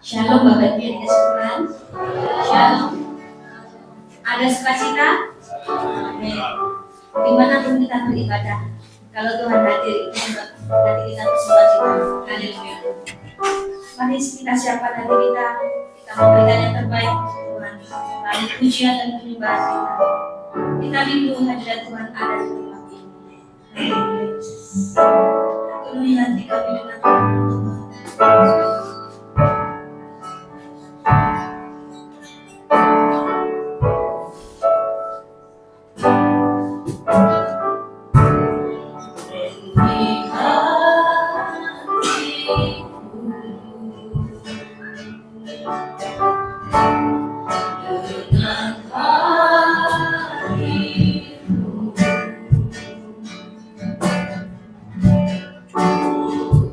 Shalom Bapak Ibu yang dikasih Tuhan. Shalom. Ada sukacita? Amin. Dimanapun kita beribadah, kalau Tuhan hadir, itu membuat hati kita bersukacita. Haleluya. Mari kita siapkan hati kita memberikan yang terbaik untuk Tuhan. Melalui pujian dan penyembahan kita. Kita rindu hadirat Tuhan ada di tempat ini. Haleluya. Penuhi hati kami dengan Tuhan.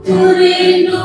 Ku rindu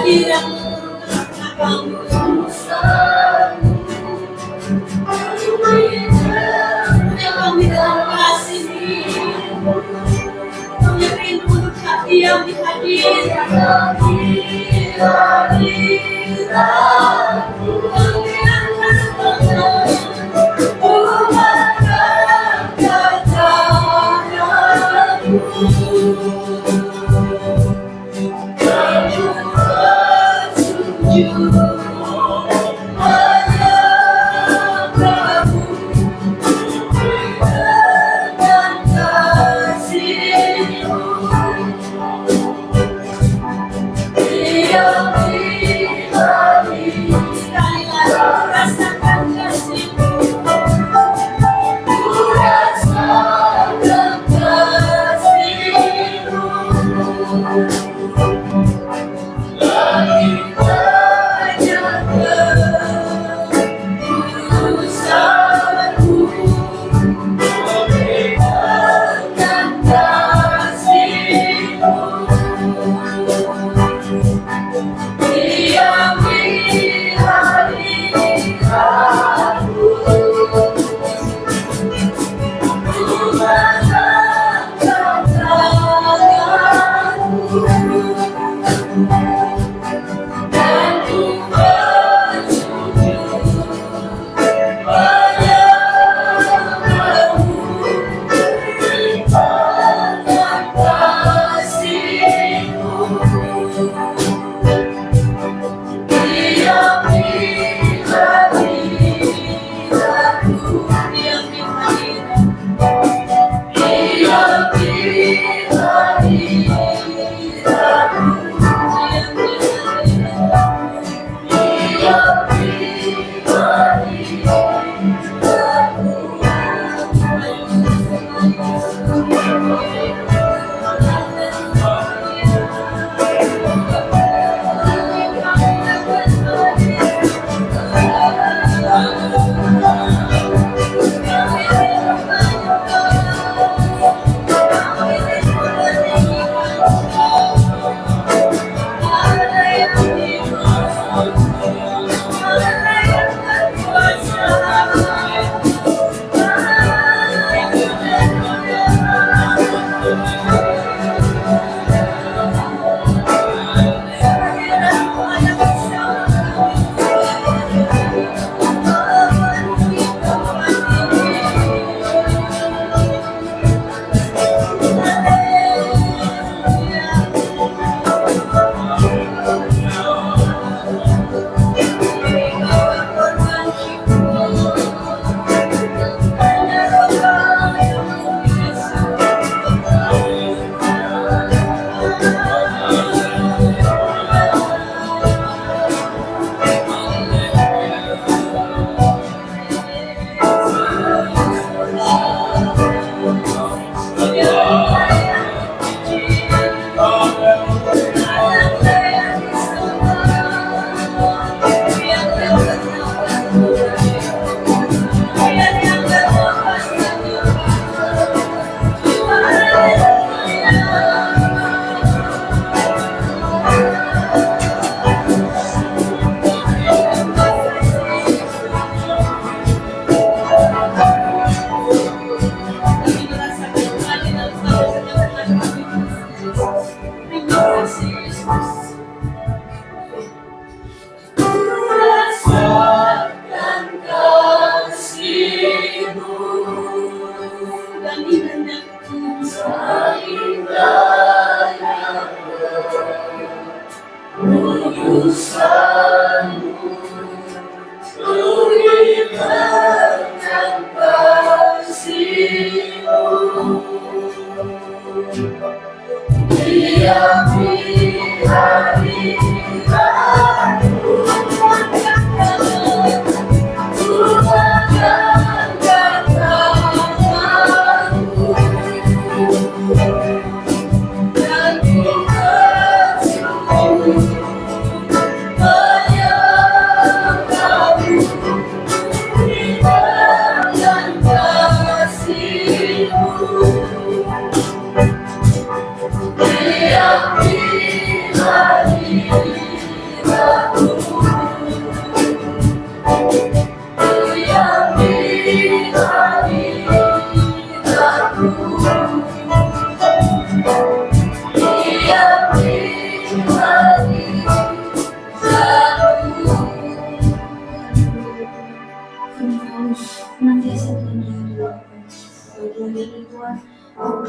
yang dihadirkan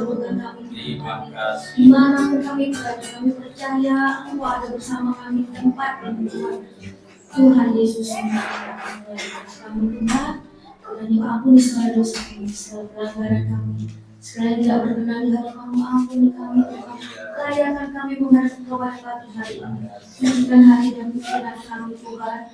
memegang kami. Dimanapun kami berada, kami percaya Engkau ada bersama kami di tempat ini Tuhan. Tuhan Yesus kami Tuhan, dan Engkau ampuni segala dosa kami, segala pelanggaran kami, segala yang tidak berkenan di hadapan-Mu. Ampuni kami Tuhan, layakan kami menghadap Engkau pada pagi hari ini. Sucikan hati dan pikiran kami Tuhan.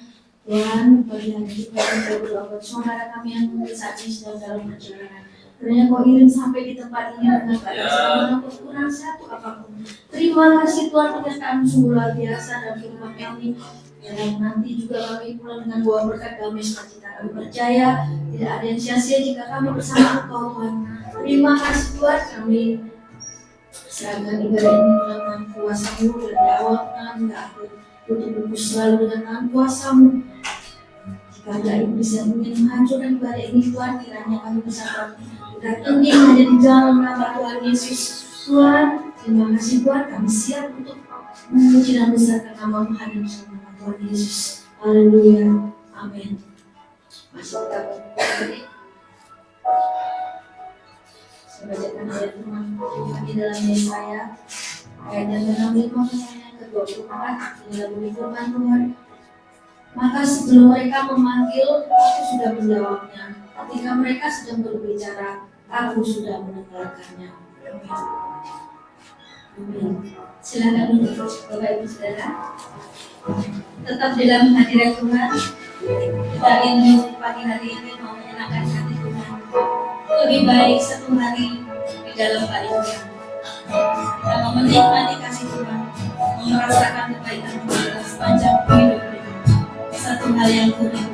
Tuhan, bagi hari kita yang berdoa buat saudara kami yang mungkin saat ini sedang dalam perjalanan. Kiranya Kau iring sampai di tempat ini dengan keadaan selamat, kurang satu apapun. Terima kasih Tuhan, penyertaan sungguh luar biasa dan firman kami. Yang nanti juga kami pulang dengan buah berkat damai sukacita. Kami percaya tidak ada yang sia-sia jika kami bersama Engkau Tuhan. Terima kasih Tuhan, kami serahkan ibadah ini dalam tangan kuasa-Mu dari awal hingga akhir. Untuk bungkus selalu dengan tangan kuasa-Mu. Jika ada iblis yang ingin menghancurkan ibadah ini Tuhan, kiranya kami bisa datang yang ada di dalam nama Tuhan Yesus. Tuhan, terima kasih Tuhan, kami siap untuk memuji dan membesarkan nama-Mu hanya bersama nama Tuhan Yesus. Haleluya, amin. Masih tetap saya bacakan ayat Tuhan di dalam Yesaya ayat yang ke-65 pasal ke-24. Inilah bunyi firman Tuhan. Maka sebelum mereka memanggil, aku sudah menjawabnya. Ketika mereka sedang berbicara, aku sudah mendengarkannya. Amin. Silakan duduk Bapak Ibu Saudara. Tetap dalam hadirat Tuhan. Kita ingin pagi hari ini mau menyenangkan hati Tuhan. Lebih baik satu hari di dalam pariwara. Kita mau menikmati kasih Tuhan, mau merasakan kebaikan Tuhan sepanjang hidup kita. Satu hal yang kuning.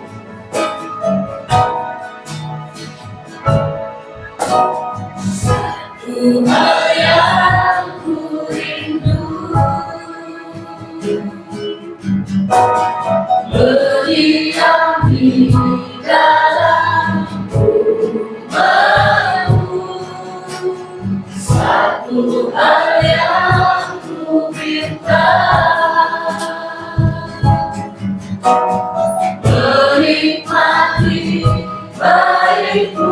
Satu hal yang ku rindu, berdiam di dalam rumah-Mu. Satu hal yang ku minta, menikmati baik-Mu.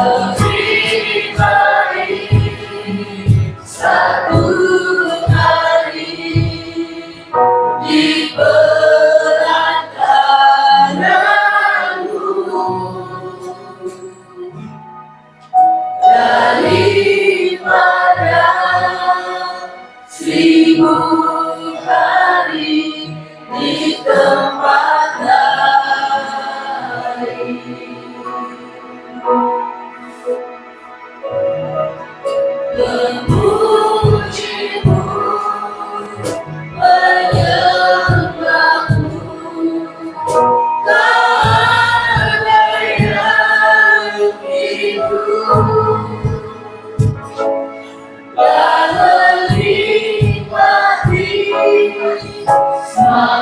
lebih baik satu hari di perantaranya daripada 1000 hari di tempat lain. Memujimu, menyembahmu, karena yang hidup dan menikmati semua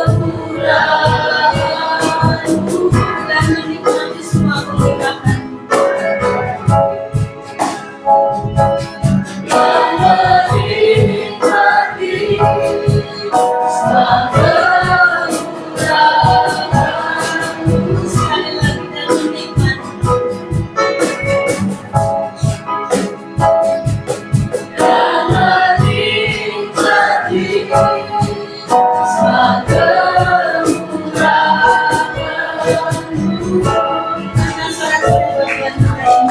kemurahan-Mu dan menikmati semua kemurahan-Mu dan menikmati semua kemurahan-Mu sekali lagi dan menikmati dan menikmati semua kemurahan-Mu. Angkat suara Tuhan dan kamu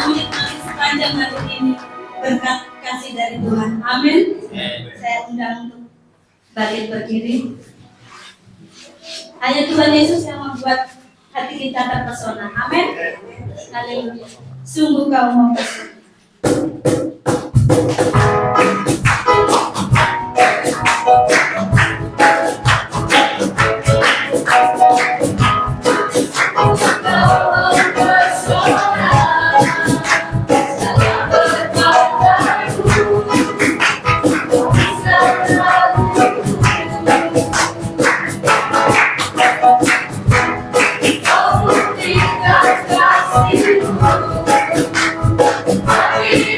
menikmati sepanjang hari ini berkat kasih dari Tuhan. Amin. Saya undang untuk balik berdiri. Hanya Tuhan Yesus yang membuat hati kita terpesona. Amin. Haleluya. Sungguh kau mempesona. Kasih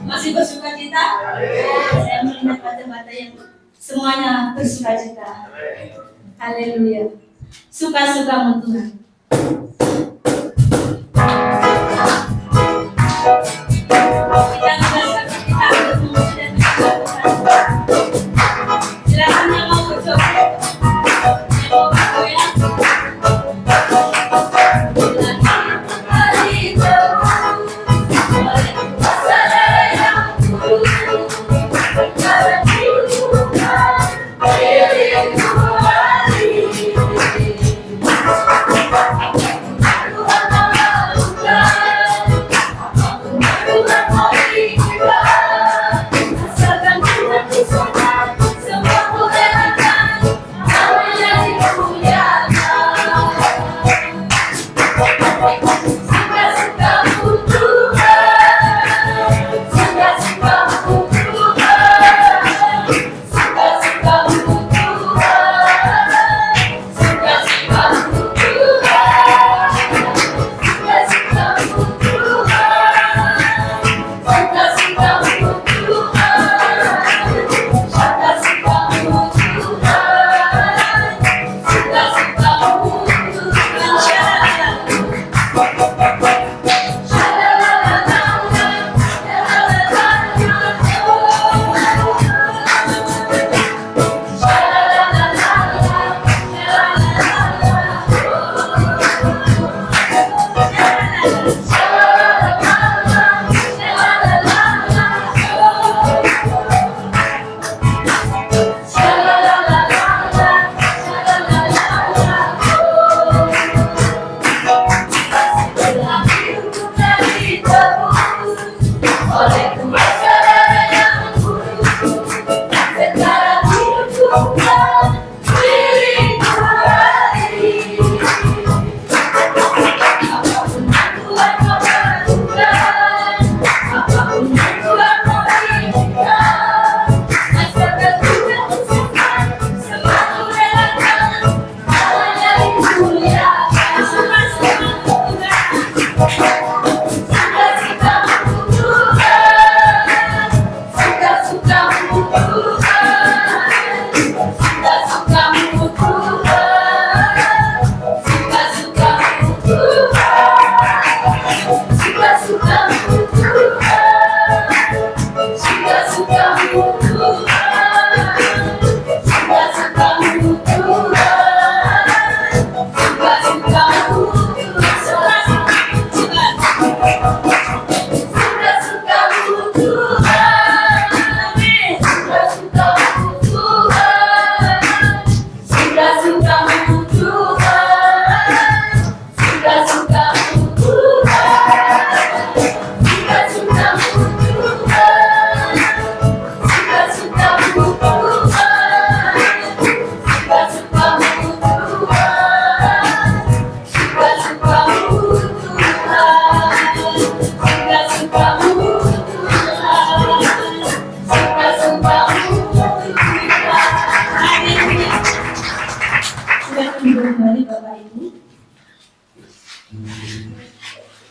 Masih bersuka cita? Saya melihat mata-mata yang semuanya bersuka cita. Haleluya. Suka-sukamu Tuhan. Kita bersuka cita untuk memuji dan menyembah Tuhan. Silakan yang mau berjoget, yang mau bergoyang.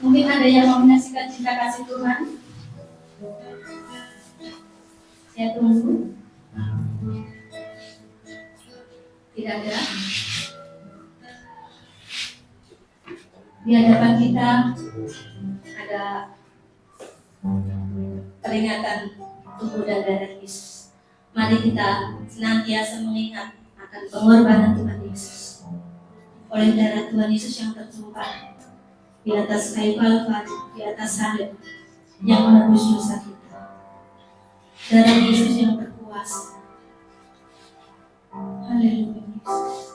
Mungkin ada yang mau menyaksikan cinta kasih Tuhan. Saya tunggu. Tidak ada. Di hadapan kita ada peringatan tubuh dan darah Yesus. Mari Mari kita senantiasa mengingat akan pengorbanan Tuhan Yesus. Oleh darah Tuhan Yesus yang tertumpah di atas kayu Kalvari, di atas salib yang menebus dosa kita. Darah Yesus yang berkuasa. Haleluya Yesus.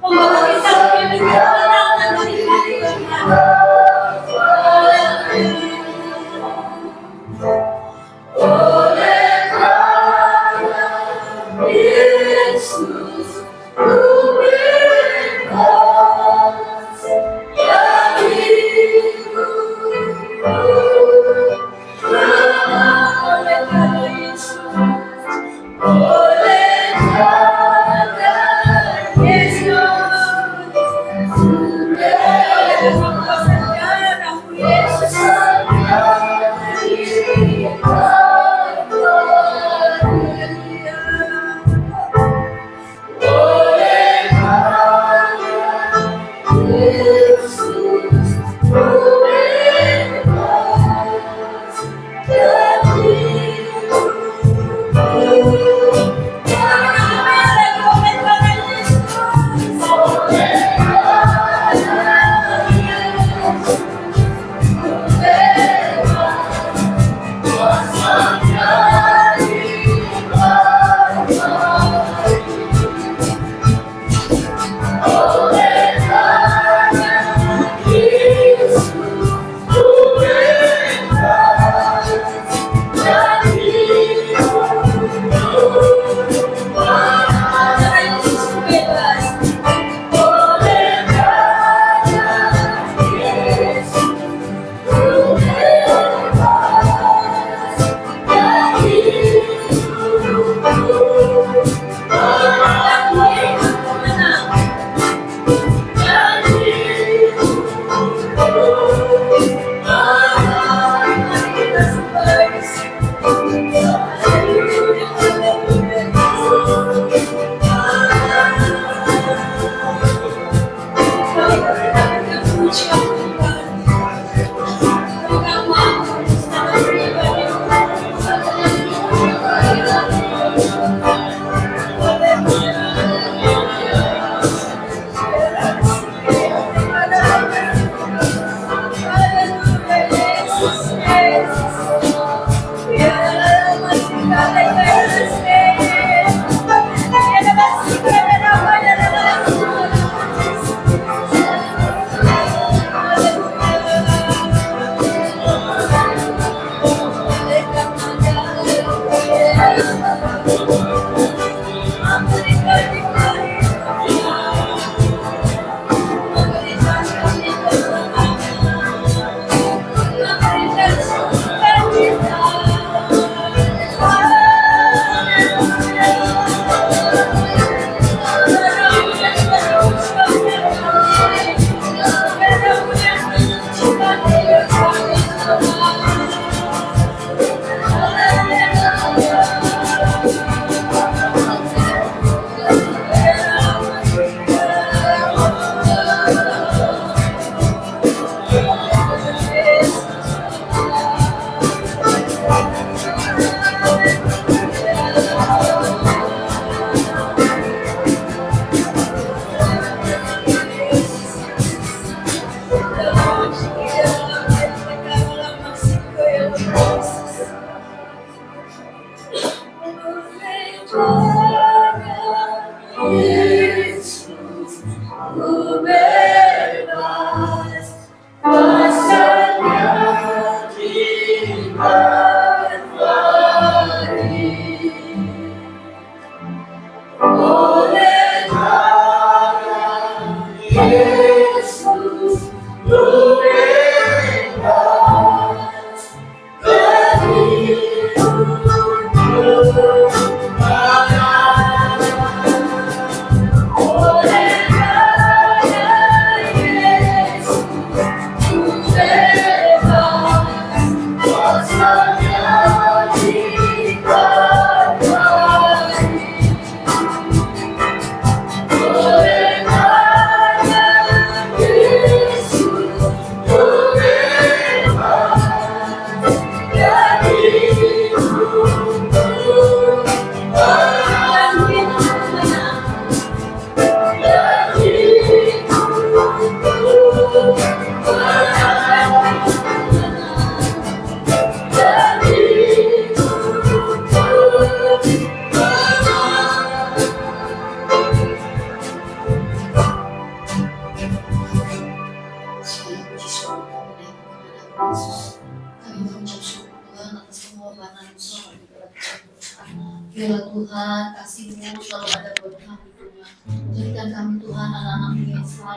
membawa kita menuju kemenangan dari hari Tuhan. Oleh karena Yesus ku bebas dari oleh karena Yesus, oleh karena Yesus.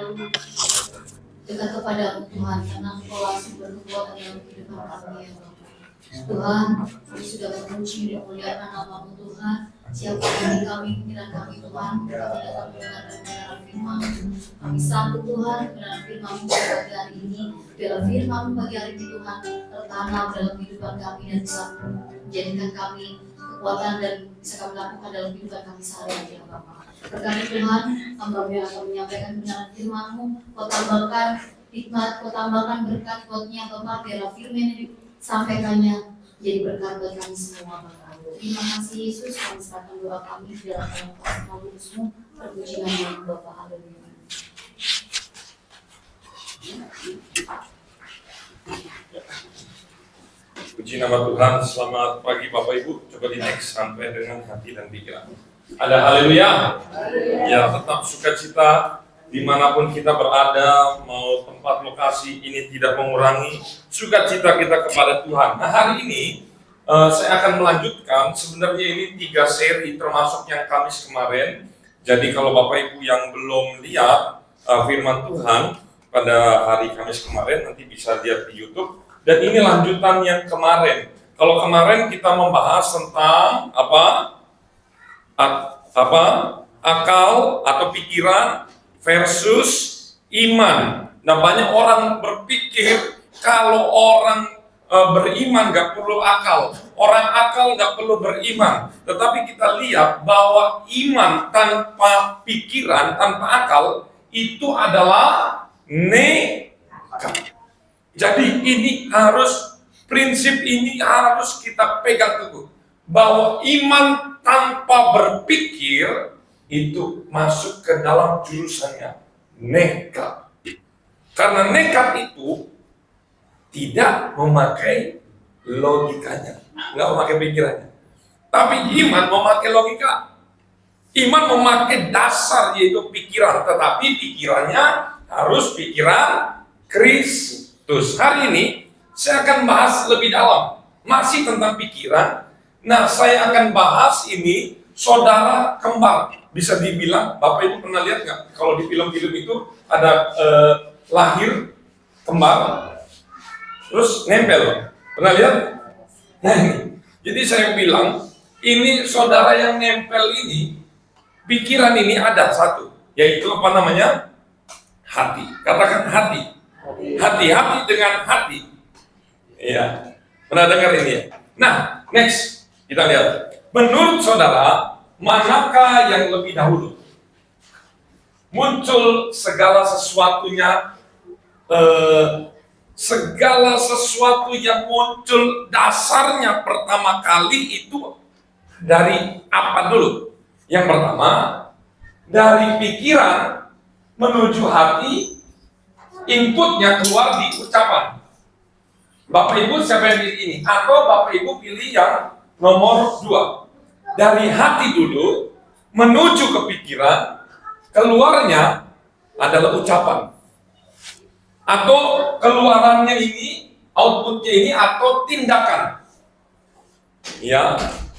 selalu dekat kepada Tuhan, karena Engkau sumber kekuatan dalam kehidupan kami ya Bapa. Tuhan, kami sudah memuji dan memuliakan nama-Mu Tuhan. Siapa yang kami, pikiran kami Tuhan, kami datang mendengar dan mendengar firman. Kami sambut Tuhan dengan firman-Mu pada hari ini. Biarlah firman-Mu bagi hari ini Tuhan tertanam dalam kehidupan kami dan bisa menjadikan kami kekuatan dan bisa kami lakukan dalam kehidupan kami sehari-hari ya Bapa. Berkati Tuhan, hamba-Mu yang akan menyampaikan kebenaran firman-Mu, Kau tambahkan hikmat, Kau tambahkan berkat buatnya Bapa, biarlah firman ini sampaikannya jadi berkat buat kami semua Bapa. Terima kasih Yesus, kami serahkan doa kami dalam nama kuasa Kristus-Mu, terpuji nama Bapa. Haleluya. Puji nama Tuhan. Selamat pagi Bapak Ibu. Coba di next sampai dengan hati dan pikiran. Ada haleluya. Ya, tetap sukacita dimanapun kita berada, mau tempat lokasi ini tidak mengurangi sukacita kita kepada Tuhan. Nah, hari ini saya akan melanjutkan. Sebenarnya ini 3 seri termasuk yang Kamis kemarin. Jadi kalau Bapak Ibu yang belum lihat firman Tuhan pada hari Kamis kemarin, nanti bisa lihat di YouTube. Dan ini lanjutan yang kemarin. Kalau kemarin kita membahas tentang akal atau pikiran versus iman. Nah, banyak orang berpikir kalau orang beriman gak perlu akal, orang akal gak perlu beriman. Tetapi kita lihat bahwa iman tanpa pikiran, tanpa akal itu adalah nekat. Jadi ini prinsip ini harus kita pegang teguh, bahwa iman tanpa berpikir itu masuk ke dalam jurusannya nekat. Karena nekat itu tidak memakai logikanya, nggak memakai pikirannya. Tapi iman memakai logika. Iman memakai dasar yaitu pikiran, tetapi pikirannya harus pikiran Kristus. Hari ini saya akan bahas lebih dalam, masih tentang pikiran. Nah, saya akan bahas ini saudara kembar. Bisa dibilang, Bapak Ibu pernah lihat nggak? Kalau di film-film itu ada lahir kembar, terus nempel. Pernah lihat? Nah ini. Jadi saya bilang, ini saudara yang nempel ini, pikiran ini ada satu, yaitu apa namanya? Hati. Katakan hati. Hati-hati dengan hati. Iya. Pernah dengar ini ya? Nah, next. Kita lihat. Menurut saudara, manakah yang lebih dahulu? Muncul segala sesuatunya, segala sesuatu yang muncul dasarnya pertama kali itu dari apa dulu? Yang pertama, dari pikiran menuju hati, inputnya keluar di ucapan. Bapak Ibu siapa yang pilih ini? Atau Bapak Ibu pilih yang nomor 2? Dari hati dulu menuju ke pikiran, keluarnya adalah ucapan. Atau keluarannya ini, outputnya ini atau tindakan. Ya,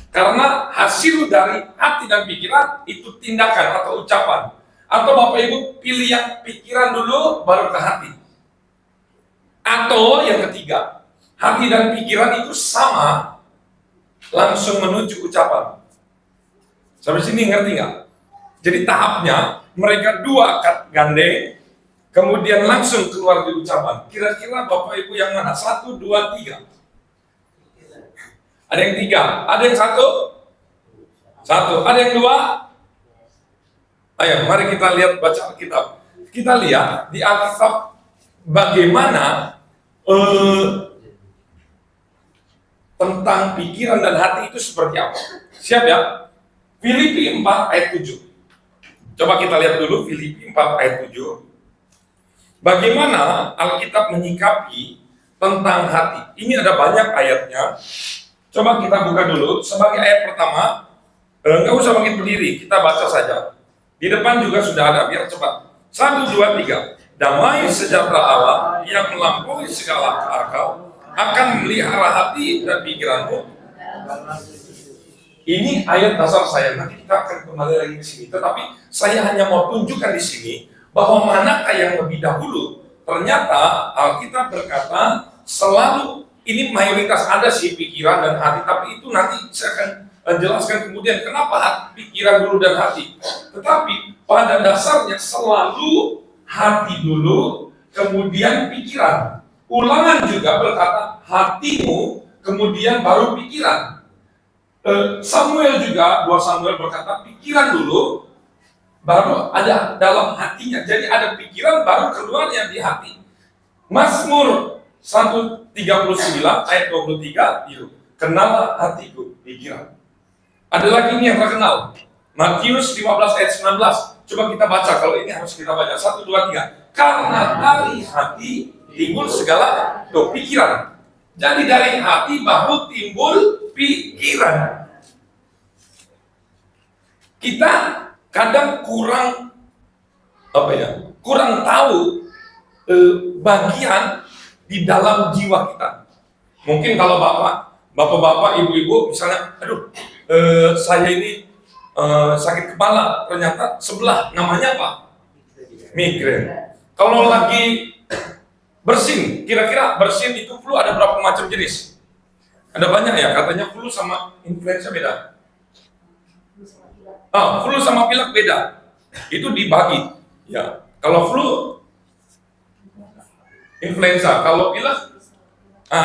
karena hasil dari hati dan pikiran itu tindakan atau ucapan. Atau Bapak Ibu pilih yang pikiran dulu baru ke hati. Atau yang ketiga, hati dan pikiran itu sama, langsung menuju ucapan. Sampai sini ngerti nggak? Jadi tahapnya mereka dua gandeng, kemudian langsung keluar di ucapan. Kira-kira Bapak Ibu yang mana? 1, 2, 3. Ada yang 3, ada yang 1, ada yang 2. Ayo, mari kita lihat baca Alkitab. Kita lihat di Alkitab bagaimana tentang pikiran dan hati itu seperti apa. Siap ya? Filipi 4 ayat 7. Coba kita lihat dulu Filipi 4 ayat 7. Bagaimana Alkitab menyikapi tentang hati. Ini ada banyak ayatnya. Coba kita buka dulu. Sebagai ayat pertama, nggak usah pakai berdiri, kita baca saja. Di depan juga sudah ada, biar cepat. 1, 2, 3. Damai sejahtera Allah yang melampaui segala akal akan melihara hati dan pikiranmu. Ini ayat dasar saya. Nanti kita akan kembali lagi ke sini. Tetapi saya hanya mau tunjukkan di sini bahwa manakah yang lebih dahulu? Ternyata Alkitab berkata selalu, ini mayoritas ada sih pikiran dan hati, tapi itu nanti saya akan jelaskan kemudian kenapa pikiran dulu dan hati. Tetapi pada dasarnya selalu hati dulu, kemudian pikiran. Ulangan juga berkata hatimu, kemudian baru pikiran. Samuel juga, 2 Samuel berkata pikiran dulu, baru ada dalam hatinya. Jadi ada pikiran baru keluarnya di hati. Mazmur 139 ayat 23, itu kenal hatiku, pikiran. Ada lagi ini yang terkenal, Matius 15 ayat 19. Coba kita baca, kalau ini harus kita baca. 1, 2, 3. Karena dari hati timbul segala pikiran. Jadi dari hati baru timbul pikiran. Kita kadang kurang tahu bagian di dalam jiwa kita. Mungkin kalau bapak-bapak, ibu-ibu misalnya, saya ini sakit kepala, ternyata sebelah, namanya apa? Migrain. Kalau lagi bersin, kira-kira bersin itu flu ada berapa macam jenis? Ada banyak ya, katanya flu sama influenza beda. Flu sama pilek beda. Itu dibagi. Ya, kalau flu influenza, kalau pilek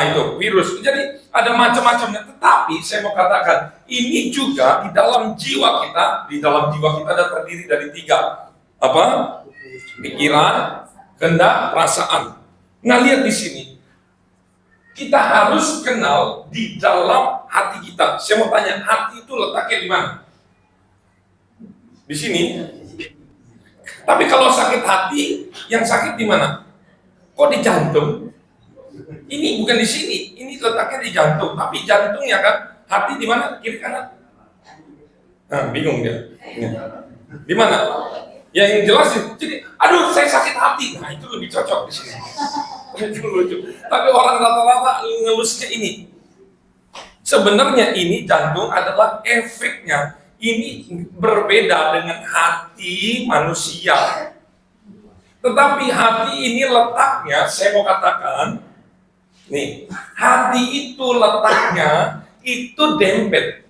itu virus. Jadi ada macam-macamnya. Tetapi saya mau katakan, ini juga di dalam jiwa kita, ada terdiri dari 3. Pikiran, kehendak, perasaan. Nah, lihat di sini. Kita harus kenal di dalam hati kita. Saya mau tanya, hati itu letaknya di mana? Di sini. Tapi kalau sakit hati, yang sakit di mana? Kok di jantung? Ini bukan di sini. Ini letaknya di jantung. Tapi jantungnya kan, hati di mana? Kiri kanan? Bingung dia. Di mana? Ya, yang jelasin. Jadi, saya sakit hati. Nah, itu lebih cocok di sini. Itu lucu. Tapi orang rata-rata ngelusnya ini. Sebenarnya ini jantung adalah efeknya. Ini berbeda dengan hati manusia. Tetapi hati ini letaknya, saya mau katakan, nih, hati itu letaknya itu dempet.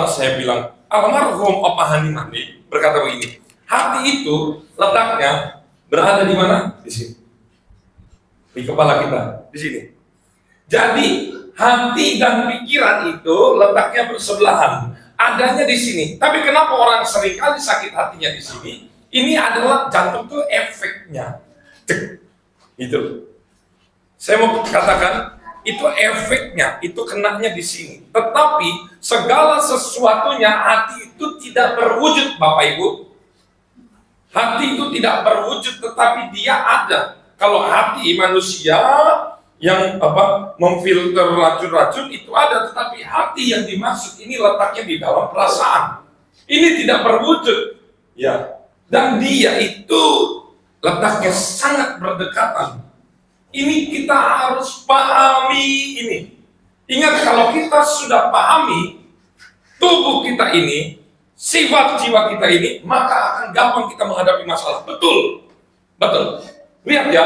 Saya bilang, almarhum Opa Hanimani berkata begini. Hati itu letaknya berada di mana? Di sini. Di kepala kita, di sini. Jadi hati dan pikiran itu letaknya bersebelahan. Adanya di sini. Tapi kenapa orang seringkali sakit hatinya di sini? Ini adalah jantung itu efeknya. Itu. Saya mau katakan itu efeknya, itu kenanya di sini. Tetapi segala sesuatunya hati itu tidak berwujud, Bapak Ibu. Hati itu tidak berwujud, tetapi dia ada. Kalau hati manusia yang memfilter racun-racun itu ada, tetapi hati yang dimaksud ini letaknya di dalam perasaan. Ini tidak berwujud, ya. Dan dia itu letaknya sangat berdekatan. Ini kita harus pahami ini. Ingat, kalau kita sudah pahami tubuh kita ini, sifat jiwa kita ini, maka akan gampang kita menghadapi masalah. Betul, betul. Lihat ya,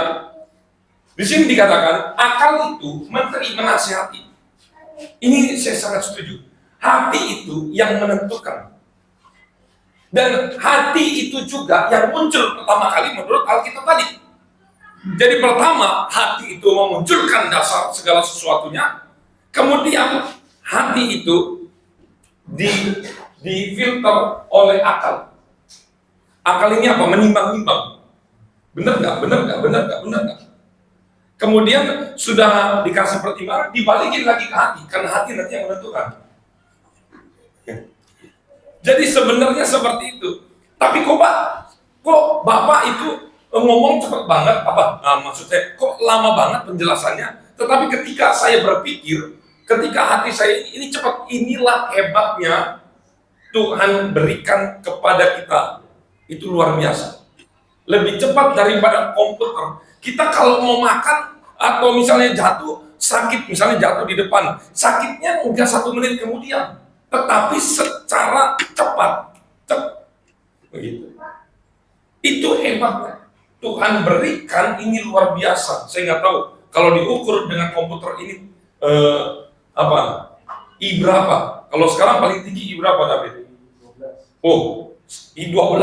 di sini dikatakan akal itu menteri menasihati. Ini saya sangat setuju. Hati itu yang menentukan, dan hati itu juga yang muncul pertama kali menurut Alkitab tadi. Jadi pertama hati itu memunculkan dasar segala sesuatunya, kemudian hati itu difilter oleh akal. Akal ini apa? Menimbang-nimbang. Benar nggak? Benar nggak? Benar nggak? Benar nggak? Kemudian sudah dikasih pertimbangan, dibalikin lagi ke hati, karena hati nanti yang menentukan. Jadi sebenarnya seperti itu. Tapi kok Bapak itu ngomong cepat banget? Maksudnya kok lama banget penjelasannya? Tetapi ketika saya berpikir, ketika hati saya ini cepat, inilah hebatnya Tuhan berikan kepada kita. Itu luar biasa. Lebih cepat daripada komputer. Kita kalau mau makan atau misalnya jatuh, sakit, misalnya jatuh di depan, sakitnya enggak 1 menit kemudian, tetapi secara cepat. Begitu. Itu hebatnya. Tuhan berikan ini luar biasa. Saya nggak tahu kalau diukur dengan komputer ini I berapa? Kalau sekarang paling tinggi I berapa, David? Oh, I12.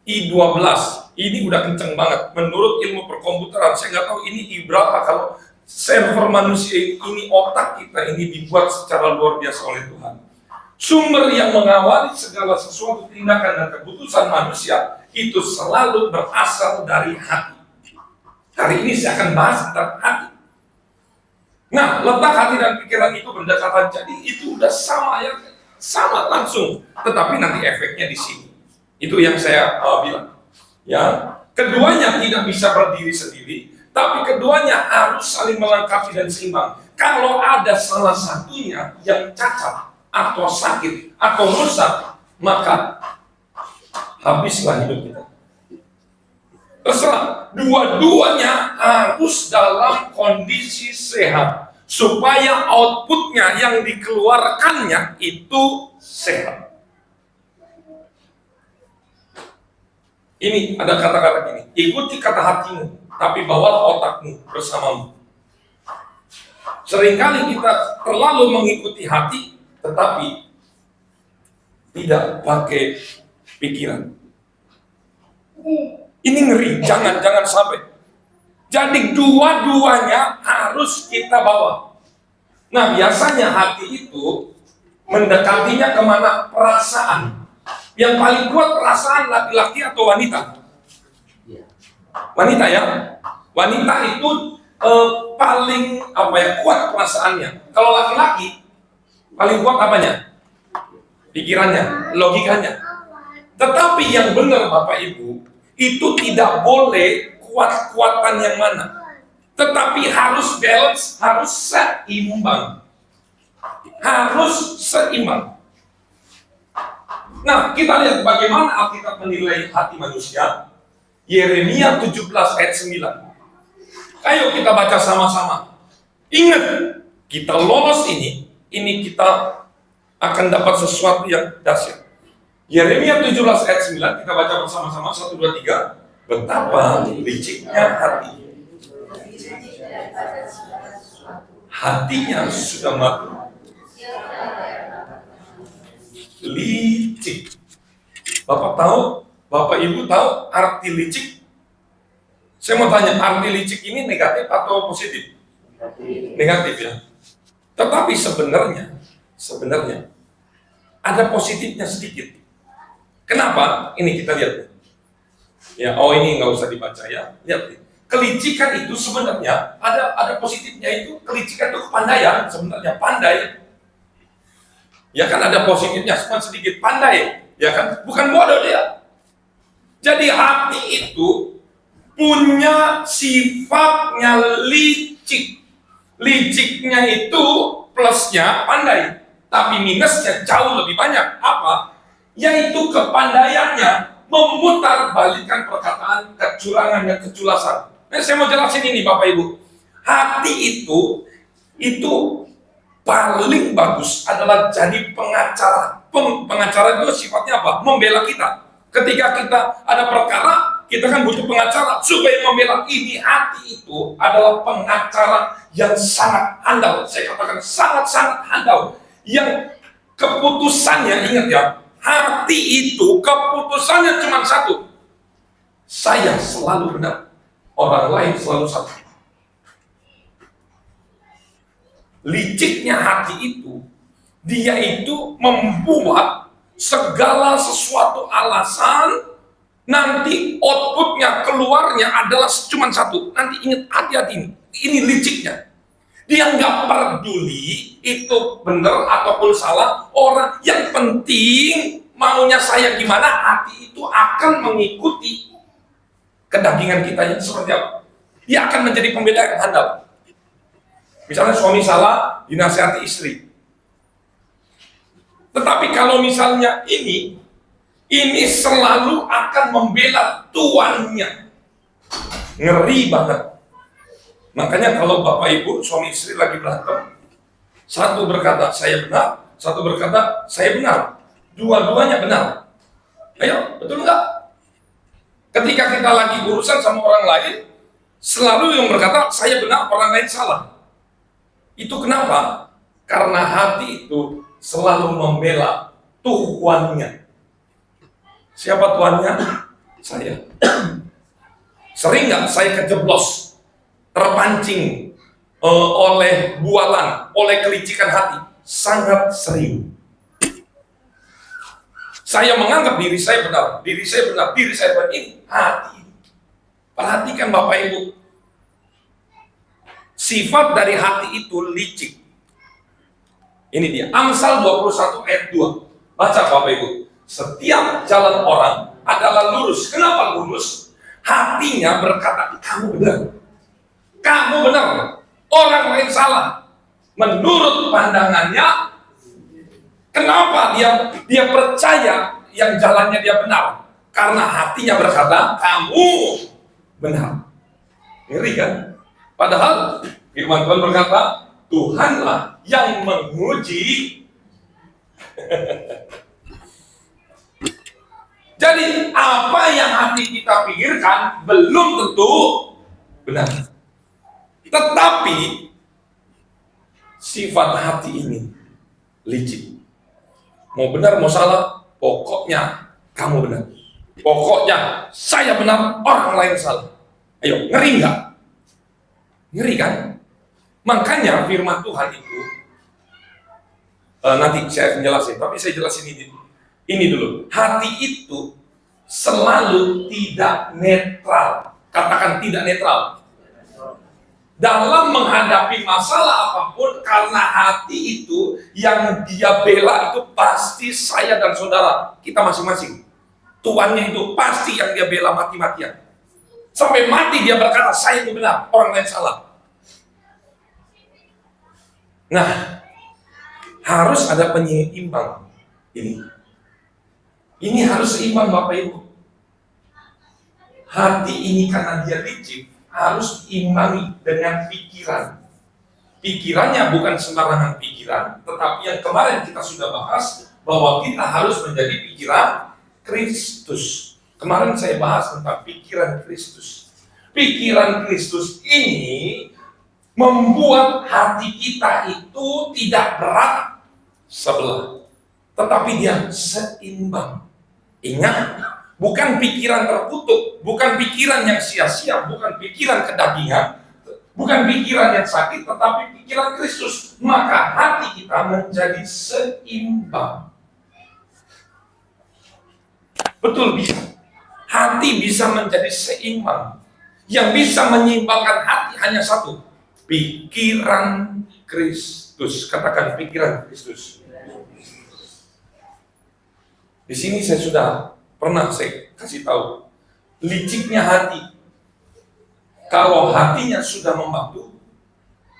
I12. Ini udah kenceng banget. Menurut ilmu perkomputeran, saya nggak tahu ini I berapa. Kalau server manusia ini, otak kita ini dibuat secara luar biasa oleh Tuhan. Sumber yang mengawali segala sesuatu tindakan dan keputusan manusia itu selalu berasal dari hati. Hari ini saya akan bahas tentang hati. Nah, letak hati dan pikiran itu berdekatan, jadi itu udah sama ya, sama langsung. Tetapi nanti efeknya di sini. Itu yang saya bilang. Ya, keduanya tidak bisa berdiri sendiri, tapi keduanya harus saling melengkapi dan seimbang. Kalau ada salah satunya yang cacat atau sakit atau rusak, maka habislah hidup kita. Terserah, dua-duanya harus dalam kondisi sehat supaya outputnya yang dikeluarkannya itu sehat. Ini ada kata-kata gini, ikuti kata hatimu, tapi bawalah otakmu bersamamu. Seringkali kita terlalu mengikuti hati, tetapi tidak pakai pikiran. Ini ngeri, jangan sampai. Jadi dua-duanya harus kita bawa. Nah, biasanya hati itu mendekatinya kemana? Perasaan. Yang paling kuat perasaan laki-laki atau wanita? Wanita ya. Wanita itu paling kuat perasaannya. Kalau laki-laki paling kuat apanya? Pikirannya, logikanya. Tetapi yang benar Bapak Ibu, itu tidak boleh kuat-kuatan yang mana, tetapi harus balance, harus seimbang. Harus seimbang. Nah, kita lihat bagaimana Alkitab menilai hati manusia. Yeremia 17 ayat 9. Ayo kita baca sama-sama. Ingat, kita lolos ini kita akan dapat sesuatu yang dahsyat. Yeremia 17 ayat 9, kita baca bersama-sama, 1, 2, 3. Betapa liciknya hati. Hatinya sudah mati. Licik. Bapak Ibu tahu arti licik? Saya mau tanya, arti licik ini negatif atau positif? Negatif ya. Tetapi sebenarnya ada positifnya sedikit. Kenapa? Ini kita lihat. Ya, ini nggak usah dibaca ya. Lihat, kelicikan itu sebenarnya ada positifnya itu. Kelicikan itu kepandaian, sebenarnya pandai. Ya kan ada positifnya, cuma sedikit pandai. Ya kan, bukan bodoh dia. Jadi hati itu punya sifatnya licik. Liciknya itu plusnya pandai, tapi minusnya jauh lebih banyak. Apa? Yaitu kepandaiannya memutarbalikkan perkataan, kecurangan dan keculasan. Nah, saya mau jelasin ini Bapak Ibu. Hati itu paling bagus adalah jadi pengacara. Pengacara itu sifatnya apa? Membela kita. Ketika kita ada perkara, kita kan butuh pengacara supaya membela. Ini hati itu adalah pengacara yang sangat handal. Saya katakan sangat-sangat handal. Yang keputusannya, ingat ya, hati itu keputusannya cuma satu. Saya selalu benar, orang lain selalu salah. Liciknya hati itu, dia itu membuat segala sesuatu alasan, nanti outputnya, keluarnya adalah cuma satu. Nanti ingat, hati-hati ini liciknya. Dia nggak peduli itu benar ataupun salah. Orang yang penting maunya saya gimana, hati itu akan mengikuti kedagingan kita yang seperti apa. Dia akan menjadi pembela yang handal. Misalnya suami salah, dinasihati istri. Tetapi kalau misalnya ini selalu akan membela tuannya. Ngeri banget. Makanya kalau Bapak Ibu, suami istri lagi berantem, satu berkata saya benar, satu berkata saya benar. Dua-duanya benar. Ayo, betul nggak? Ketika kita lagi urusan sama orang lain, selalu yang berkata, saya benar, orang lain salah. Itu kenapa? Karena hati itu selalu membela tuannya. Siapa tuannya? Saya. Sering nggak saya kejeblos, terpancing oleh bualan, oleh kelicikan hati? Sangat sering. Saya menganggap diri saya benar, diri saya benar, diri saya benar. Ini hati. Perhatikan Bapak Ibu. Sifat dari hati itu licik. Ini dia, Amsal 21 ayat 2. Baca Bapak Ibu. Setiap jalan orang adalah lurus. Kenapa lurus? Hatinya berkata, kamu benar. Kamu benar. Orang lain salah. Menurut pandangannya, kenapa dia percaya yang jalannya dia benar? Karena hatinya berkata, kamu benar. Ngeri kan? Padahal firman Tuhan berkata, Tuhanlah yang menguji. Jadi apa yang hati kita pikirkan belum tentu benar. Tetapi sifat hati ini licik. Mau benar mau salah, pokoknya kamu benar. Pokoknya saya benar, orang lain salah. Ayo, ngeri nggak? Ngeri kan? Makanya firman Tuhan itu, nanti saya jelasin, tapi saya jelasin ini dulu. Hati itu selalu tidak netral. Katakan tidak netral. Dalam menghadapi masalah apapun, karena hati itu yang dia bela itu pasti saya dan saudara, kita masing-masing. Tuannya itu pasti yang dia bela mati-matian. Sampai mati dia berkata, saya itu benar, orang lain salah. Nah, harus ada penyeimbang ini. Ini harus seimbang Bapak Ibu. Hati ini karena dia licik, harus diimbangi dengan pikiran. Pikirannya bukan sembarangan pikiran, tetapi yang kemarin kita sudah bahas, bahwa kita harus menjadi pikiran Kristus. Kemarin saya bahas tentang pikiran Kristus. Pikiran Kristus ini membuat hati kita itu tidak berat sebelah, tetapi dia seimbang. Ingat, bukan pikiran tertutup, bukan pikiran yang sia-sia, bukan pikiran kedagingan, bukan pikiran yang sakit, tetapi pikiran Kristus. Maka hati kita menjadi seimbang. Betul, bisa. Hati bisa menjadi seimbang. Yang bisa menyeimbangkan hati hanya satu, pikiran Kristus. Katakan pikiran Kristus. Di sini saya sudah pernah saya kasih tahu liciknya hati. Kalau hatinya sudah membatu,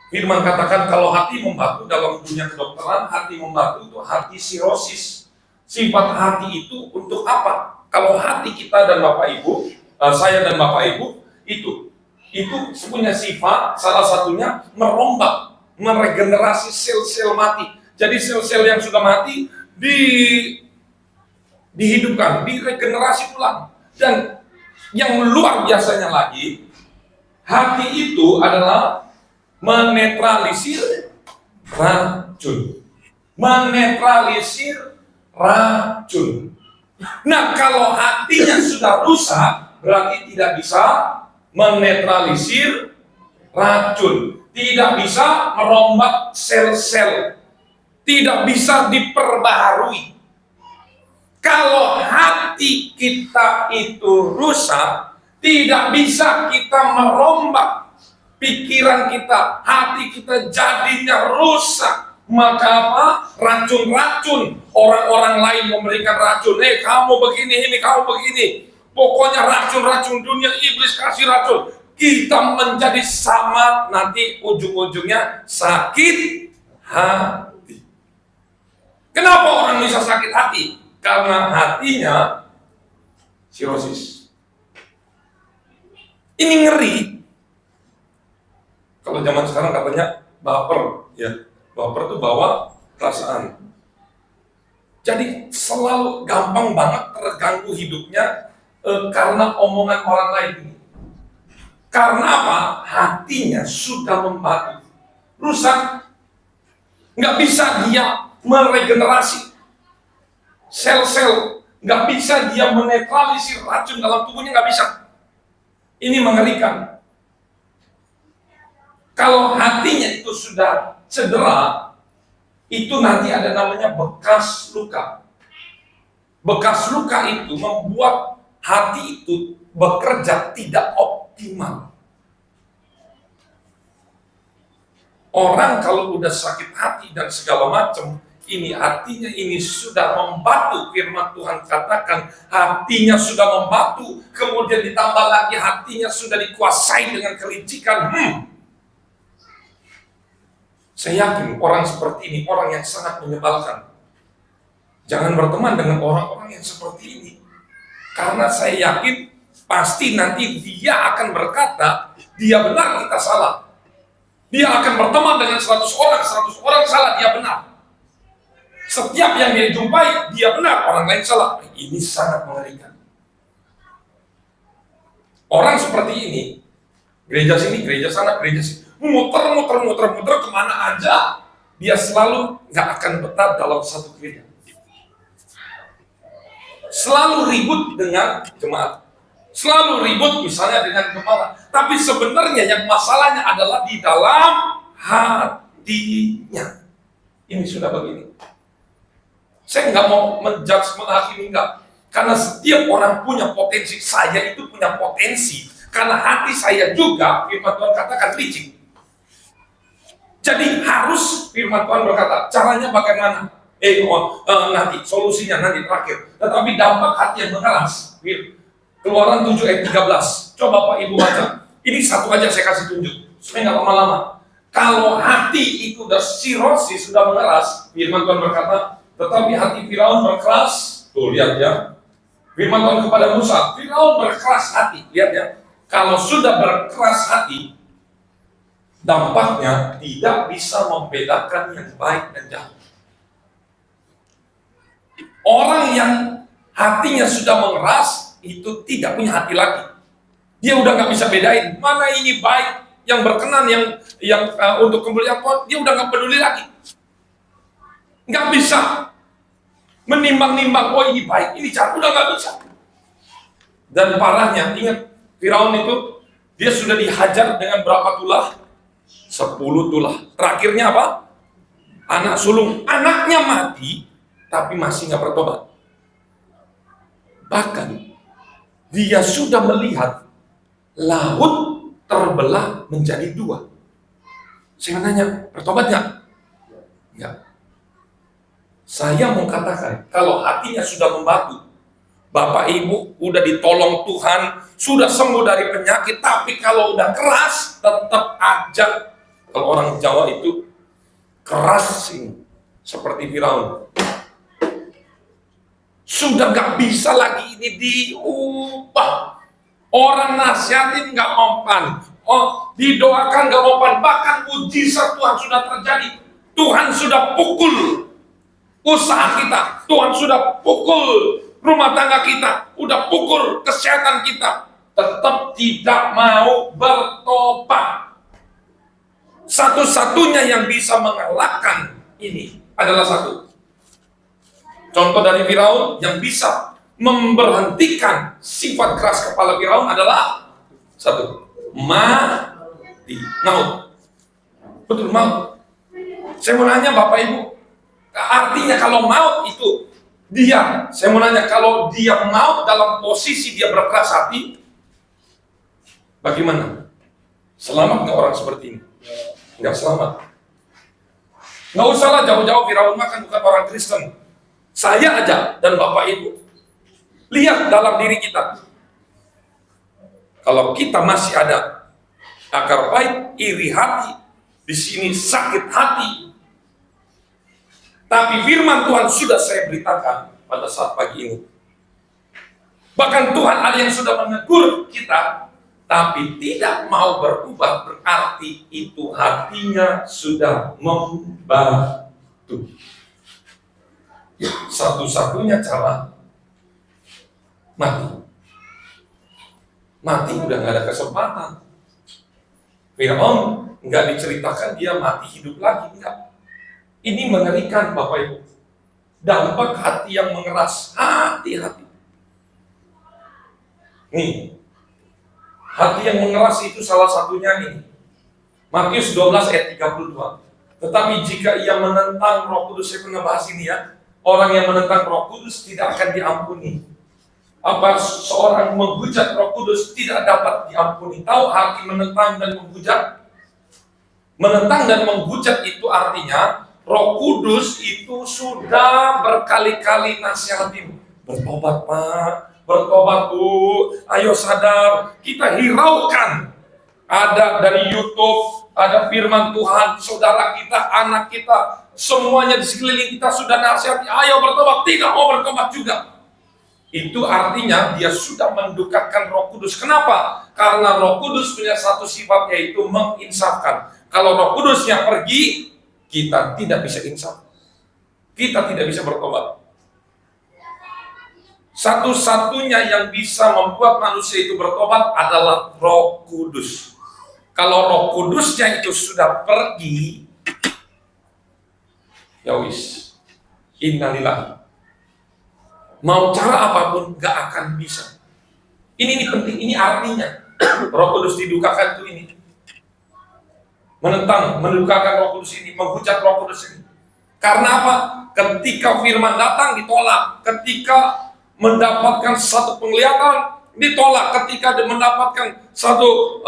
firman katakan kalau hati membatu dalam dunia kedokteran, hati membatu itu hati sirosis. Sifat hati itu untuk apa? Kalau hati kita dan Bapak Ibu, saya dan Bapak Ibu itu punya sifat, salah satunya merombak, meregenerasi sel-sel mati. Jadi sel-sel yang sudah mati dihidupkan, diregenerasi ulang. Dan yang luar biasanya lagi, hati itu adalah menetralisir racun. Menetralisir racun. Nah, kalau hatinya sudah rusak, berarti tidak bisa menetralisir racun, tidak bisa merombak sel-sel, tidak bisa diperbaharui. Kalau hati kita itu rusak, tidak bisa kita merombak pikiran kita, hati kita jadinya rusak. Maka apa? Racun-racun, orang-orang lain memberikan racun. Kamu begini, ini kamu begini. Pokoknya racun-racun dunia, iblis kasih racun. Kita menjadi sama, nanti ujung-ujungnya sakit hati. Kenapa orang bisa sakit hati? Karena hatinya sirosis. Ini ngeri. Kalau zaman sekarang katanya baper, ya. Baper itu bawa perasaan. Jadi selalu gampang banget terganggu hidupnya karena omongan orang lain. Karena apa? Hatinya sudah membatu, rusak. Nggak bisa dia meregenerasi sel-sel, nggak bisa dia menetralisir racun dalam tubuhnya, nggak bisa. Ini mengerikan. Kalau hatinya itu sudah cedera, itu nanti ada namanya bekas luka. Bekas luka itu membuat hati itu bekerja tidak optimal. Orang kalau udah sakit hati dan segala macam, ini hatinya ini sudah membatu. Firman Tuhan katakan hatinya sudah membatu, kemudian ditambah lagi hatinya sudah dikuasai dengan kelicikan. Saya yakin orang seperti ini orang yang sangat menyebalkan. Jangan berteman dengan orang-orang yang seperti ini, karena saya yakin pasti nanti dia akan berkata dia benar, kita salah. Dia akan berteman dengan 100 orang salah, dia benar. Setiap yang dia jumpai, dia benar, orang lain salah. Ini sangat mengerikan. Orang seperti ini, gereja sini, gereja sana, gereja sini, muter kemana aja, dia selalu nggak akan betah dalam satu gereja. Selalu ribut dengan jemaat, selalu ribut misalnya dengan gembala. Tapi sebenarnya yang masalahnya adalah di dalam hatinya. Ini sudah begini. Saya nggak mau menjudge, menghakimi, enggak. Karena setiap orang punya potensi. Saya itu punya potensi. Karena hati saya juga, firman Tuhan katakan, licik. Jadi harus firman Tuhan berkata, caranya bagaimana? Nanti, solusinya nanti terakhir. Tetapi dampak hati yang mengeras. Keluaran 7 ayat 13. Coba Pak Ibu baca. Ini satu aja saya kasih tunjuk. Supaya nggak lama-lama. Kalau hati itu sudah sirosis, sudah mengeras, firman Tuhan berkata, tetapi hati Firaun berkeras. Tuh, lihat ya. Firman Tuhan kepada Musa, Firaun berkeras hati. Lihat ya. Kalau sudah berkeras hati, dampaknya tidak bisa membedakan yang baik dan jahat. Orang yang hatinya sudah mengeras, itu tidak punya hati lagi. Dia udah nggak bisa bedain mana ini baik, yang berkenan, yang untuk kemuliaan Tuhan. Dia udah nggak peduli lagi. Nggak bisa menimbang-nimbang, oh ini baik, ini jahat, udah nggak bisa. Dan parahnya, ingat Firaun itu, dia sudah dihajar dengan berapa tulah? 10 tulah. Terakhirnya apa? Anak sulung. Anaknya mati, tapi masih nggak bertobat. Bahkan dia sudah melihat laut terbelah menjadi 2. Saya nanya, bertobat nggak? Nggak. Saya mau katakan, kalau hatinya sudah membatu, Bapak Ibu udah ditolong Tuhan, sudah sembuh dari penyakit, tapi kalau udah keras, tetap aja. Kalau orang Jawa itu keras ini, seperti Firaun. Sudah nggak bisa lagi ini diubah. Orang nasihatin nggak mempan, didoakan nggak mempan, bahkan mujizat Tuhan sudah terjadi. Tuhan sudah pukul usaha kita, Tuhan sudah pukul rumah tangga kita, udah pukul kesehatan kita, tetap tidak mau bertobat. Satu-satunya yang bisa mengalahkan ini adalah satu. Contoh dari Firaun yang bisa memberhentikan sifat keras kepala Firaun adalah satu, mati, maut. Betul, maut. Saya mau nanya Bapak Ibu, artinya kalau maut itu dia, saya mau nanya, kalau dia maut dalam posisi dia berkeras hati, bagaimana? Selamat nggak orang seperti ini? Nggak selamat. Nggak usahlah jauh-jauh Firaun makan bukan orang Kristen. Saya aja dan Bapak Ibu, lihat dalam diri kita. Kalau kita masih ada akar pahit, iri hati, di sini sakit hati. Tapi firman Tuhan sudah saya beritakan pada saat pagi ini. Bahkan Tuhan ada yang sudah menegur kita, tapi tidak mau berubah, berarti itu hatinya sudah membatu. Satu-satunya cara mati. mati udah nggak ada kesempatan. Fir'aun nggak diceritakan dia mati hidup lagi, enggak. Ini mengerikan Bapak Ibu. Dampak hati yang mengeras, hati-hati. Nih, hati yang mengeras itu salah satunya ini. Matius 12 ayat 32. Tetapi jika ia menentang Roh Kudus, saya pernah bahas ini ya. Orang yang menentang Roh Kudus tidak akan diampuni. Apa seorang menghujat Roh Kudus tidak dapat diampuni. Tahu arti menentang dan menghujat? Menentang dan menghujat itu artinya Roh Kudus itu sudah berkali-kali nasihatin. Bertobat Pak, bertobat Bu, ayo sadar. Kita hiraukan. Ada dari YouTube, ada firman Tuhan, saudara kita, anak kita, semuanya di sekeliling kita sudah nasihati, ayo bertobat, tidak mau bertobat juga. Itu artinya dia sudah mendukakan Roh Kudus. Kenapa? Karena Roh Kudus punya satu sifat, yaitu menginsafkan. Kalau Roh Kudusnya pergi, kita tidak bisa insaf. Kita tidak bisa bertobat. Satu-satunya yang bisa membuat manusia itu bertobat adalah Roh Kudus. Kalau Roh Kudusnya itu sudah pergi, ya wis, innalillah. Mau cara apapun gak akan bisa. Ini penting, ini artinya. Roh Kudus didukakan itu ini. Menentang, mendukakan Roh Kudus ini, menghujat Roh Kudus ini. Karena apa? Ketika firman datang ditolak, ketika mendapatkan satu penglihatan ditolak, ketika mendapatkan satu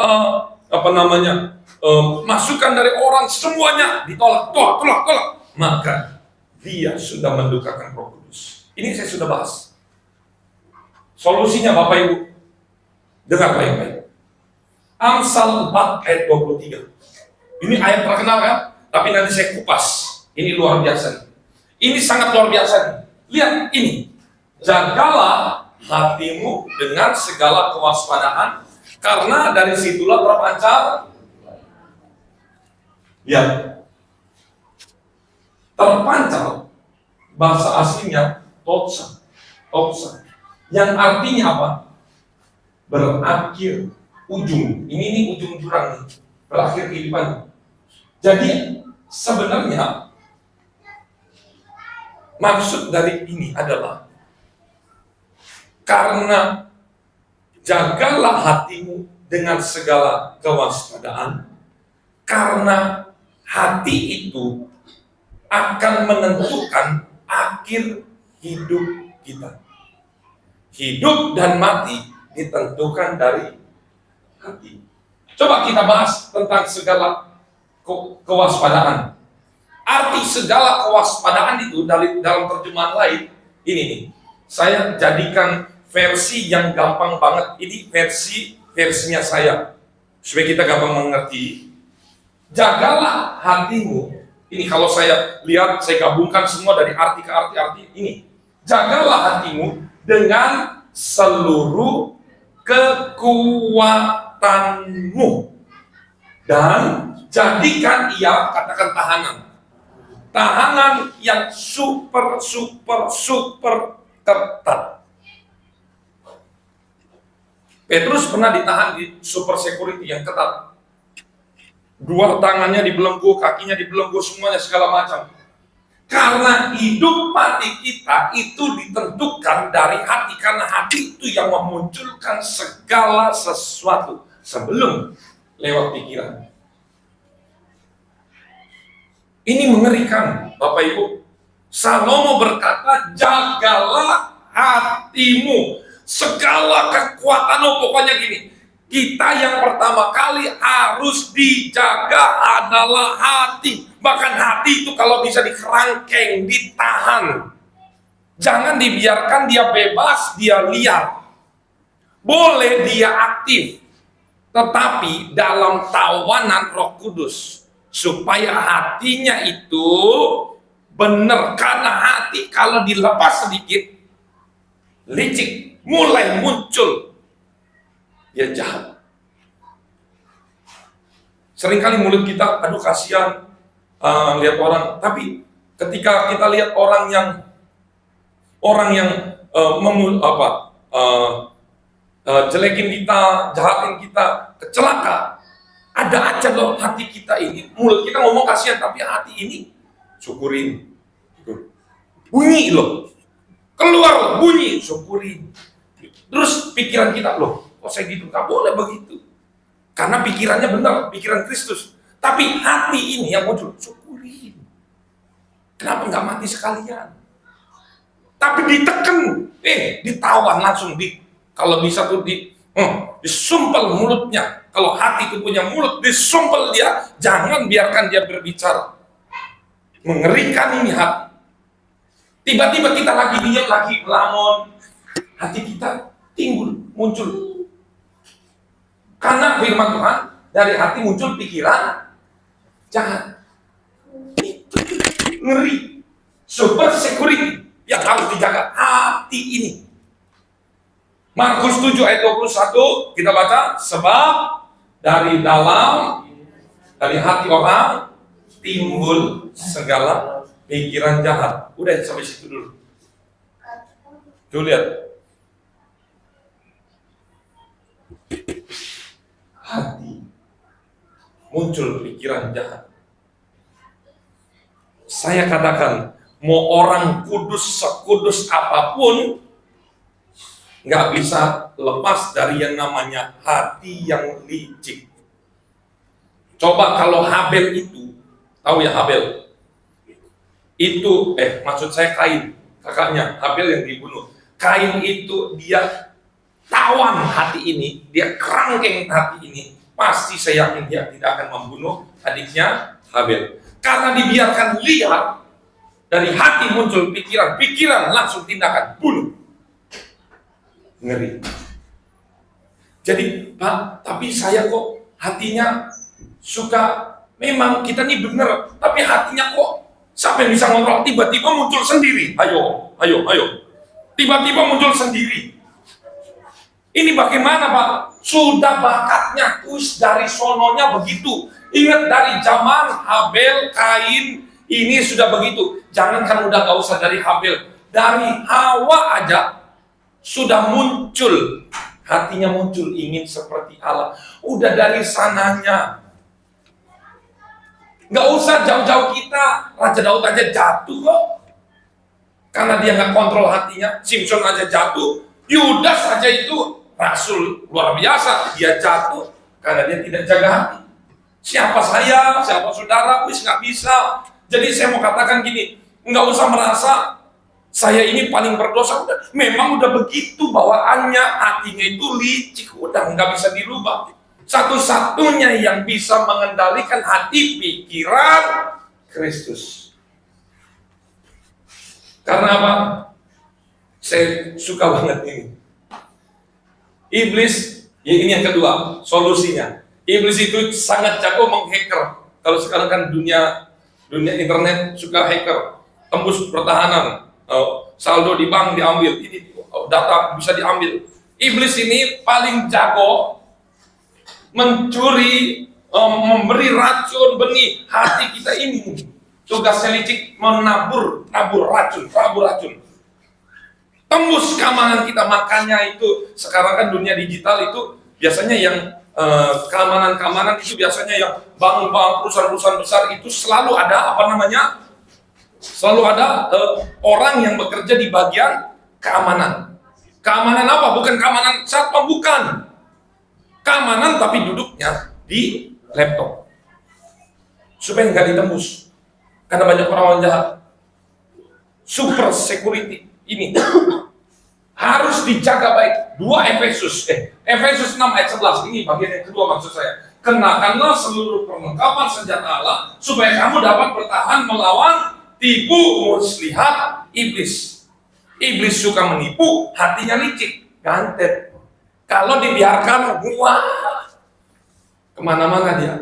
masukan dari orang, semuanya ditolak, tolak. Maka dia sudah mendukakan Roh Kudus. Ini saya sudah bahas. Solusinya Bapak Ibu, dengar baik-baik. Amsal 4 ayat 23. Ini ayat terkenal kan? Tapi nanti saya kupas. Ini luar biasa. Ini sangat luar biasa. Lihat ini. Jagalah hatimu dengan segala kewaspadaan, karena dari situlah terpancar. Ya. Terpancar, bahasa aslinya toksa. Yang artinya apa? Berakhir, ujung. Ini ujung jurang nih. Berakhir kehidupan. Jadi sebenarnya maksud dari ini adalah karena jagalah hatimu dengan segala kewaspadaan, karena hati itu akan menentukan akhir hidup kita. Hidup dan mati ditentukan dari hati. Coba kita bahas tentang segala kewaspadaan. Arti segala kewaspadaan itu dalam terjemahan lain, ini nih. Saya jadikan versi yang gampang banget. Ini versinya saya, supaya kita gampang mengerti. Jagalah hatimu. Ini kalau saya lihat, saya gabungkan semua dari arti ke arti ini. Jagalah hatimu dengan seluruh kekuatanmu, dan jadikan ia, katakan tahanan yang super ketat. Petrus pernah ditahan di super security yang ketat. 2 tangannya dibelenggu, kakinya dibelenggu, semuanya segala macam. Karena hidup mati kita itu ditentukan dari hati, karena hati itu yang memunculkan segala sesuatu sebelum lewat pikiran. Ini mengerikan, Bapak Ibu. Salomo berkata, jagalah hatimu, segala kekuatanmu. Pokoknya gini, kita yang pertama kali harus dijaga adalah hati. Bahkan hati itu kalau bisa dikerangkeng, ditahan. Jangan dibiarkan dia bebas, dia liar. Boleh dia aktif, tetapi dalam tawanan Roh Kudus. Supaya hatinya itu benar. Karena hati kalau dilepas sedikit, licik, mulai muncul. Ya jahat. Seringkali mulut kita, aduh kasihan lihat orang. Tapi ketika kita lihat orang yang jelekin kita, jahatin kita, kecelaka. Ada aja loh hati kita ini, mulut kita ngomong kasihan, tapi hati ini syukurin. Bunyi loh, keluar loh, bunyi, syukurin. Terus pikiran kita loh, kok saya gitu? Gak boleh begitu. Karena pikirannya benar, pikiran Kristus. Tapi hati ini yang muncul, syukurin. Kenapa nggak mati sekalian? Tapi ditekan, ditawan langsung, kalau bisa tuh disumpel mulutnya. Kalau hati itu punya mulut, disumpel dia, jangan biarkan dia berbicara. Mengerikan ini hati. Tiba-tiba kita lagi diam, lagi melamun, hati kita timbul, muncul. Karena firman Tuhan, dari hati muncul pikiran jahat. Itu ngeri. Super security yang harus dijaga hati ini. Markus 7 ayat 21 kita baca, sebab dari hati orang timbul segala pikiran jahat. Udah sampai situ dulu. Tuh lihat. Hati muncul pikiran jahat. Saya katakan, mau orang kudus sekudus apapun, nggak bisa lepas dari yang namanya hati yang licik. Coba kalau Habel itu, tahu ya Habel? Itu, maksud saya Kain, kakaknya Habel yang dibunuh. Kain itu dia tawan hati ini, dia kerangkeng hati ini. Pasti saya yakin dia tidak akan membunuh adiknya Habel. Karena dibiarkan liar, dari hati muncul pikiran langsung tindakan, bunuh. Ngeri. Jadi, Pak, tapi saya kok hatinya suka, memang kita nih bener, tapi hatinya kok sampai bisa ngontrol, tiba-tiba muncul sendiri. Ayo. Tiba-tiba muncul sendiri. Ini bagaimana, Pak? Sudah bakatnya, dari sononya begitu. Ingat dari zaman Habel, Kain, ini sudah begitu. Jangankan udah gak usah dari Habel, dari Hawa aja sudah muncul, hatinya muncul ingin seperti Allah. Udah dari sananya. Gak usah jauh-jauh kita, Raja Daud aja jatuh kok. Karena dia gak kontrol hatinya. Simpson aja jatuh, Yudas aja itu rasul luar biasa, dia jatuh karena dia tidak jaga hati. Siapa saya, siapa saudara, gak bisa. Jadi saya mau katakan gini, nggak usah merasa saya ini paling berdosa. Memang udah begitu bawaannya, hatinya itu licik, udah nggak bisa dirubah. Satu-satunya yang bisa mengendalikan hati, pikiran, Kristus. Karena apa? Saya suka banget ini. Iblis, ya ini yang kedua, solusinya. Iblis itu sangat jago menghacker. Kalau sekarang kan dunia internet suka hacker, tembus pertahanan, saldo di bank diambil, ini data bisa diambil. Iblis ini paling jago mencuri, memberi racun benih hati kita ini. Tugasnya licik menabur racun. Tembus keamanan kita, makanya itu sekarang kan dunia digital itu biasanya yang keamanan itu biasanya yang bank-bank, perusahaan-perusahaan besar itu selalu ada selalu ada orang yang bekerja di bagian keamanan. Keamanan apa? Bukan keamanan satpam, bukan. Keamanan tapi duduknya di laptop supaya nggak ditembus karena banyak orang jahat. Super security ini harus dijaga baik. 2 Efesus 6 ayat 11, ini bagian yang kedua maksud saya. Kenakanlah seluruh perlengkapan senjata Allah supaya kamu dapat bertahan melawan tipu muslihat iblis. Iblis suka menipu, hatinya licik, gantet. Kalau dibiarkan, wah, kemana-mana dia.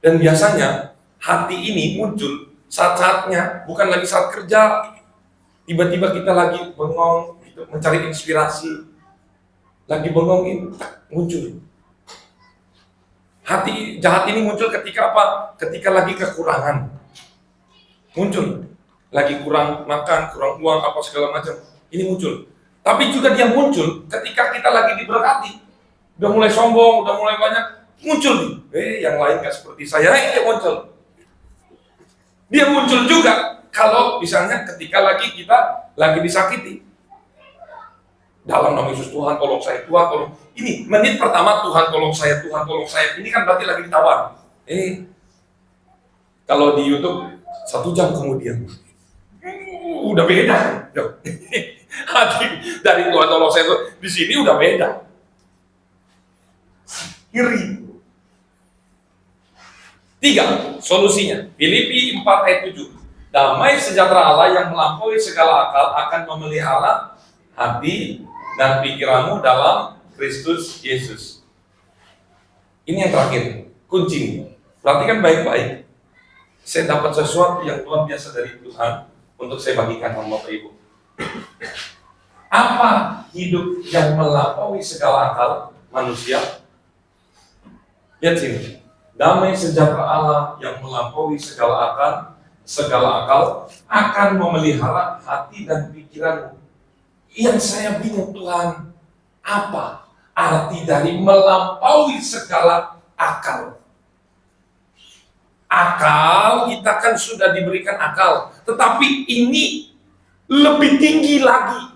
Dan biasanya hati ini muncul saat-saatnya, bukan lagi saat kerja. Tiba-tiba kita lagi bengong, mencari inspirasi, lagi bengongin, muncul. Hati jahat ini muncul ketika apa? Ketika lagi kekurangan. Muncul. Lagi kurang makan, kurang uang, apa segala macam. Ini muncul. Tapi juga dia muncul ketika kita lagi diberkati. Udah mulai sombong, udah mulai banyak, muncul nih. Yang lain gak seperti saya, dia muncul. Dia muncul juga kalau misalnya ketika kita lagi disakiti. Dalam nama Yesus, Tuhan tolong saya, Tuhan tolong. Ini menit pertama Tuhan tolong saya, Tuhan tolong saya. Ini kan berarti lagi ditawan. Kalau di YouTube 1 jam kemudian, udah beda. Hati dari Tuhan tolong saya itu di sini udah beda. Iri. 3. Solusinya. Filipi 4 ayat 7. Damai sejahtera Allah yang melampaui segala akal akan memelihara hati dan pikiranmu dalam Kristus Yesus. Ini yang terakhir, kuncinya. Perhatikan baik-baik. Saya dapat sesuatu yang luar biasa dari Tuhan untuk saya bagikan sama Bapak Ibu. Apa hidup yang melampaui segala akal manusia? Lihat sini. Damai sejahtera Allah yang melampaui segala akal akan memelihara hati dan pikiranmu. Yang saya bingung, Tuhan, apa arti dari melampaui segala akal? Akal, kita kan sudah diberikan akal, tetapi ini lebih tinggi lagi,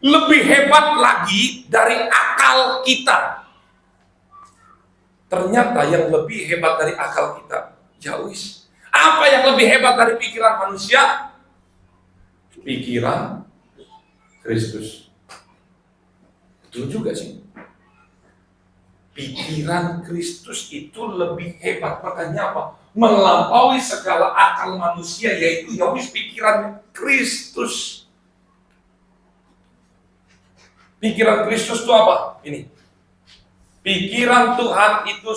lebih hebat lagi dari akal kita. Ternyata yang lebih hebat dari akal kita, ya wis. Apa yang lebih hebat dari pikiran manusia? Pikiran Kristus. Betul juga sih. Pikiran Kristus itu lebih hebat. Makanya apa? Melampaui segala akal manusia, yaitu ya wis pikiran Kristus. Pikiran Kristus itu apa? Ini. Pikiran Tuhan itu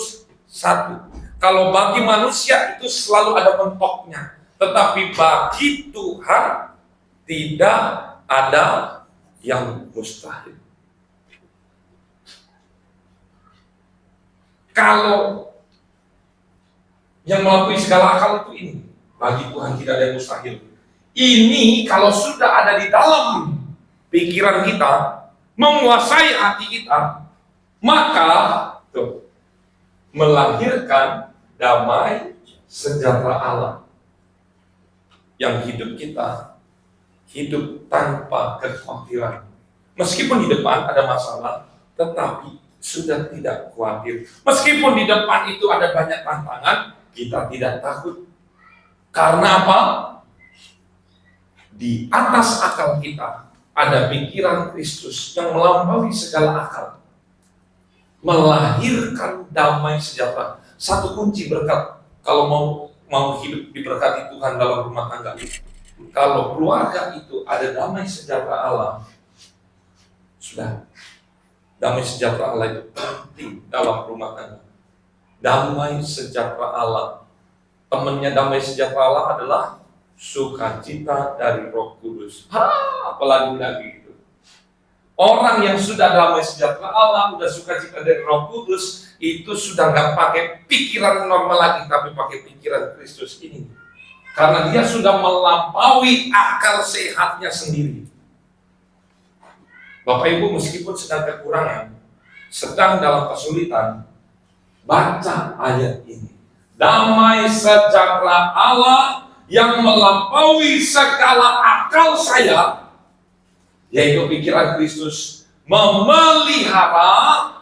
satu. Kalau bagi manusia itu selalu ada mentoknya. Tetapi bagi Tuhan tidak ada yang mustahil. Kalau yang melampaui segala akal itu ini, bagi Tuhan tidak ada yang mustahil. Ini kalau sudah ada di dalam pikiran kita, menguasai hati kita, maka melahirkan damai sejahtera Allah. Yang hidup kita hidup tanpa kekhawatiran. Meskipun di depan ada masalah, tetapi sudah tidak khawatir. Meskipun di depan itu ada banyak tantangan, kita tidak takut. Karena apa? Di atas akal kita ada pikiran Kristus yang melampaui segala akal. Melahirkan damai sejahtera. Satu kunci berkat kalau mau hidup diberkati Tuhan dalam rumah tangga. Kalau keluarga itu ada damai sejahtera Allah, sudah. Damai sejahtera Allah itu penting dalam rumah tangga. Damai sejahtera Allah. Temannya damai sejahtera Allah adalah sukacita dari Roh Kudus. Apalagi lagi itu. Orang yang sudah damai sejahtera Allah, sudah sukacita dari Roh Kudus, itu sudah nggak pakai pikiran normal lagi, tapi pakai pikiran Kristus ini. Karena dia sudah melampaui akal sehatnya sendiri. Bapak Ibu meskipun sedang kekurangan, sedang dalam kesulitan, baca ayat ini. Damai sejahtera Allah yang melampaui segala akal saya, yaitu pikiran Kristus, memelihara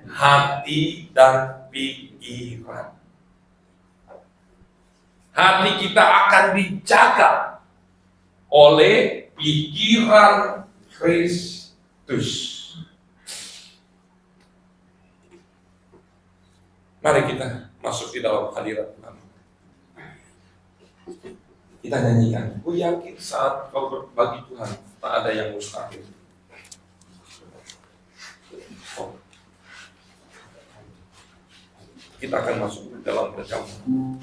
hati dan pikiran. Hati kita akan dijaga oleh pikiran Kristus. Mari kita masuk di dalam hadirat Tuhan. Kita nyanyikan, ku yakin saat kau berbagi Tuhan, tak ada yang mustahil. Kita akan masuk dalam perjamuan.